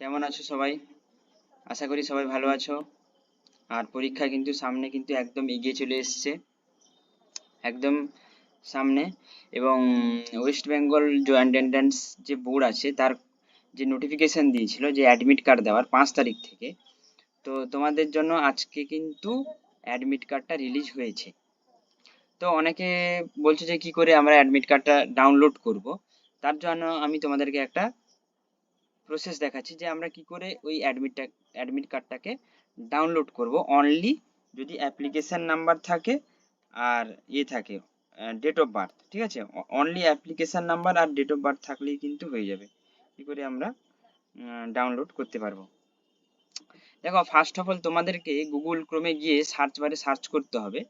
কেমন আছো সবাই? আশা করি সবাই ভালো আছো। আর পরীক্ষা কিন্তু সামনে কিন্তু একদম এগিয়ে চলে এসছে, একদম সামনে। এবং ওয়েস্ট বেঙ্গল জয়েন্ট এন্ট্রান্স যে বোর্ড আছে তার যে নোটিফিকেশন দিয়েছিল যে অ্যাডমিট কার্ড দেওয়ার 5 তারিখ থেকে, তো তোমাদের জন্য আজকে কিন্তু অ্যাডমিট কার্ডটা রিলিজ হয়েছে। তো অনেকে বলছে যে কি করে আমরা অ্যাডমিট কার্ডটা ডাউনলোড করব। তার জন্য আমি তোমাদেরকে একটা প্রসেস দেখাচ্ছি যে আমরা কি করে ওই অ্যাডমিট কার্ডটাকে ডাউনলোড করব। অনলি যদি অ্যাপ্লিকেশন নাম্বার থাকে আর থাকে ডেট অফ বার্থ, ঠিক আছে? অনলি অ্যাপ্লিকেশন নাম্বার আর ডেট অফ বার্থ থাকলেই কিন্তু হয়ে যাবে। কি করে আমরা ডাউনলোড করতে পারবো? দেখো, ফার্স্ট অফ অল তোমাদেরকে গুগল ক্রোমে গিয়ে সার্চ বারে সার্চ করতে হবে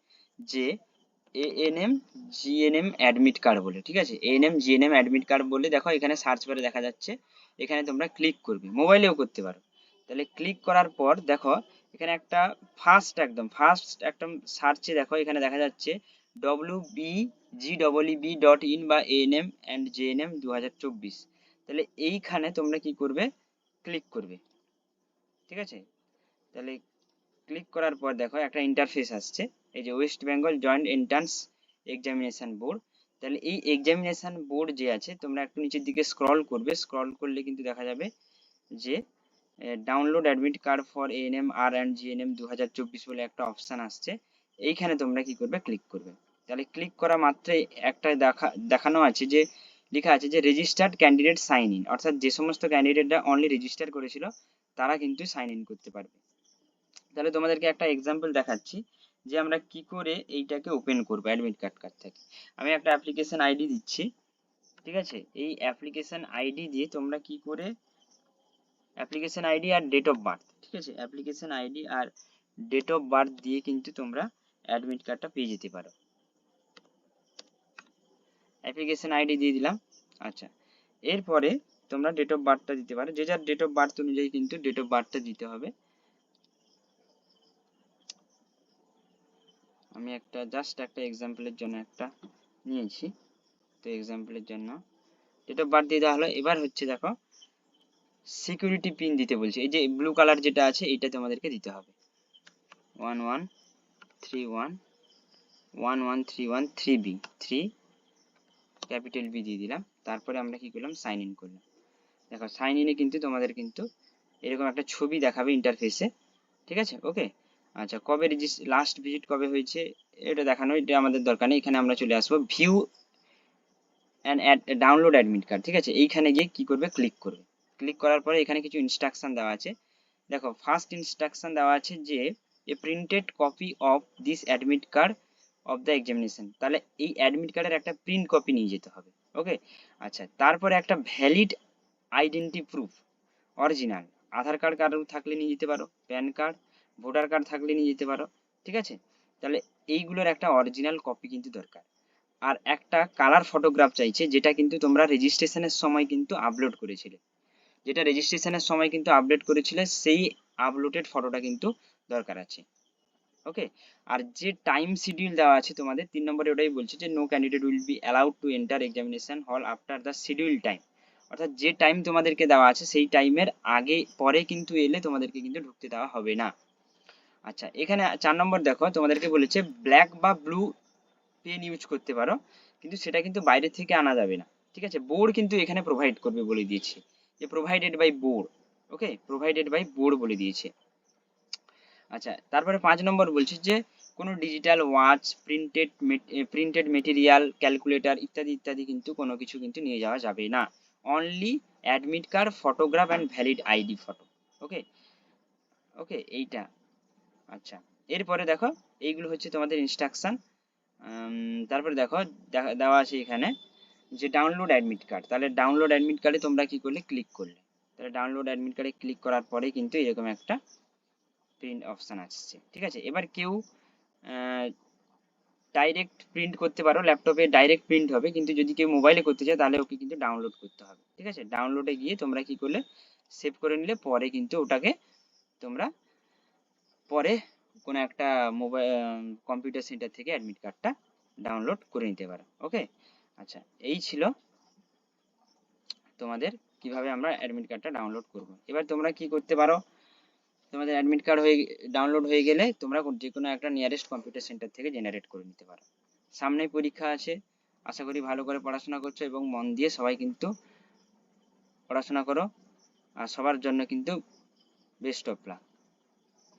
যে এএনএম জিএনএম অ্যাডমিট কার্ড বলে, ঠিক আছে? এএনএম জিএনএম অ্যাডমিট কার্ড বলে দেখো এখানে সার্চ বারে দেখা যাচ্ছে। এখানে তোমরা ক্লিক করবে, মোবাইলেও করতে পারো। তাহলে ক্লিক করার পর দেখো এখানে একটা ফার্স্ট একদম সার্চে দেখো এখানে দেখা যাচ্ছে wbgebb.in বা এএনএম অ্যান্ড জেএনএম 2024। তাহলে এইখানে তোমরা কি করবে? ক্লিক করবে, ঠিক আছে? তাহলে ক্লিক করার পর দেখো একটা ইন্টারফেস আসছে, এই যে West Bengal joint entrance examination board. তাহলে এই এক্সামিনেশন বোর্ড যে আছে তোমরা একটু নিচের দিকে স্ক্রল করবে, স্ক্রল করলে কিন্তু দেখা যাবে যে download admit card for ANM আর অ্যান্ড জিএনএম 2024 বলে একটা অপশন আসছে। এইখানে তোমরা কি করবে? ক্লিক করবে। তাহলে ক্লিক করা মাত্রই একটা দেখানো আছে যে লেখা আছে যে রেজিস্টার্ড ক্যান্ডিডেট সাইন ইন, অর্থাৎ যে সমস্ত ক্যান্ডিডেটরা অনলি রেজিস্টার করেছিল তারা কিন্তু সাইন ইন করতে পারবে। তাহলে তোমাদেরকে একটা এক্সাম্পল দেখাচ্ছি যে আমরা কি করে এইটাকে ওপেন করবো অ্যাডমিট কার্ড থেকে। আমি একটা অ্যাপ্লিকেশন আইডি দিচ্ছি, ঠিক আছে? এই অ্যাপ্লিকেশন আইডি দিয়ে তোমরা কি করে অ্যাপ্লিকেশন আইডি আর ডেট অফ বার্থ, ঠিক আছে? অ্যাপ্লিকেশন আইডি আর ডেট অফ বার্থ দিয়ে কিন্তু তোমরা অ্যাডমিট কার্ডটা পেয়ে যেতে পারো। অ্যাপ্লিকেশন আইডি দিয়ে দিলাম। আচ্ছা, এরপরে তোমরা ডেট অফ বার্থটা দিতে পারো, যে যার ডেট অফ বার্থ অনুযায়ী কিন্তু ডেট অফ বার্থটা দিতে হবে। আমি একটা জাস্ট একটা এক্সাম্পলের জন্য একটা নিয়েছি, তো এক্সাম্পলের জন্য ডেট অফ বার্থ দিয়ে দেওয়া হলো। এবার হচ্ছে দেখো সিকিউরিটি পিন দিতে বলছে, এই যে ব্লু কালার যেটা আছে এইটা তোমাদেরকে দিতে হবে। 11311131 3 ক্যাপিটাল বি দিয়ে দিলাম। তারপরে আমরা কি করলাম? সাইন ইন করলাম। দেখো সাইন ইনে কিন্তু তোমাদের কিন্তু এরকম একটা ছবি দেখাবে ইন্টারফেসে, ঠিক আছে? ওকে। আচ্ছা, কবে লাস্ট ভিজিট কবে হয়েছে এটা দেখানো, এটা আমাদের দরকার নেই। এখানে আমরা চলে আসবো view and download admit card, ঠিক আছে? এইখানে গিয়ে কি করবে? ক্লিক করবে। ক্লিক করার পরে এখানে কিছু ইনস্ট্রাকশন দেওয়া আছে। দেখো ফার্স্ট ইনস্ট্রাকশন দেওয়া আছে যে a printed copy of this admit card of the examination. তাহলে এই অ্যাডমিট কার্ডের একটা প্রিন্ট কপি নিয়ে যেতে হবে। ওকে। আচ্ছা, তারপরে একটা ভ্যালিড আইডেন্টি প্রুফ, অরিজিনাল আধার কার্ড কারোর থাকলে নিয়ে যেতে পারো, প্যান কার্ড, ভোটার কার্ড থাকলে নিয়ে যেতে পারো, ঠিক আছে? তাহলে এইগুলোর একটা অরিজিনাল কপি কিন্তু দরকার। আর একটা কালার ফটোগ্রাফ চাইছে, যেটা কিন্তু তোমরা রেজিস্ট্রেশনের সময় কিন্তু আপলোড করেছিলে, যেটা রেজিস্ট্রেশনের সময় কিন্তু আপডেট করেছিলে সেই আপলোডেড ফটোটা কিন্তু দরকার আছে। ওকে। আর যে টাইম শিডিউল দেওয়া আছে তোমাদের 3 নম্বরে, ওটাই বলছে যে no candidate will be allowed to enter examination hall after the schedule time. অর্থাৎ যে টাইম তোমাদেরকে দেওয়া আছে সেই টাইমের আগে পরে কিন্তু এলে তোমাদেরকে কিন্তু ঢুকতে দেওয়া হবে না। আচ্ছা, এখানে 4 নম্বর দেখো তোমাদেরকে বলেছে ব্ল্যাক বা ব্লু পেন ইউজ করতে পারো, কিন্তু সেটা কিন্তু বাইরে থেকে আনা যাবে না, ঠিক আছে? বোর্ড কিন্তু এখানে প্রোভাইড করবে বলে দিয়েছে যে provided by board. Okay, provided by board বলে দিয়েছে। আচ্ছা, তারপরে 5 নম্বর বলছে যে কোনো digital watch, printed material, calculator ইত্যাদি ইত্যাদি কিন্তু কোনো কিছু কিন্তু নিয়ে যাওয়া যাবে না। Only admit card, photograph and valid ID photo. Okay. Okay, এইটা। আচ্ছা, এরপরে দেখো এইগুলো হচ্ছে তোমাদের ইনস্ট্রাকশন। তারপরে দেখো দেওয়া আছে এখানে যে ডাউনলোড অ্যাডমিট কার্ড। তাহলে ডাউনলোড অ্যাডমিট কার্ডে তোমরা কি করলে? ক্লিক করলে। তাহলে ডাউনলোড অ্যাডমিট কার্ডে ক্লিক করার পরে কিন্তু এরকম একটা প্রিন্ট অপশন আসছে, ঠিক আছে? এবার কেউ ডাইরেক্ট প্রিন্ট করতে পারো, ল্যাপটপে ডাইরেক্ট প্রিন্ট হবে, কিন্তু যদি কেউ মোবাইলে করতে চায় তাহলে ওকে কিন্তু ডাউনলোড করতে হবে, ঠিক আছে? ডাউনলোডে গিয়ে তোমরা কি করলে? সেভ করে নিলে পরে কিন্তু ওটাকে তোমরা পরে কোনো একটা মোবাইল কম্পিউটার সেন্টার থেকে অ্যাডমিট কার্ডটা ডাউনলোড করে নিতে পারো। ওকে। আচ্ছা, এই ছিল তোমাদের কিভাবে আমরা অ্যাডমিট কার্ডটা ডাউনলোড করব। এবার তোমরা কি করতে পারো, তোমাদের অ্যাডমিট কার্ড ডাউনলোড হয়ে গেলে তোমরা যে কোনো একটা নিয়ারেস্ট কম্পিউটার সেন্টার থেকে জেনারেট করে নিতে পারো। সামনেই পরীক্ষা আছে, আশা করি ভালো করে পড়াশোনা করছো এবং মন দিয়ে সবাই কিন্তু পড়াশোনা করো, আর সবার জন্য কিন্তু বেস্ট অফ লাক।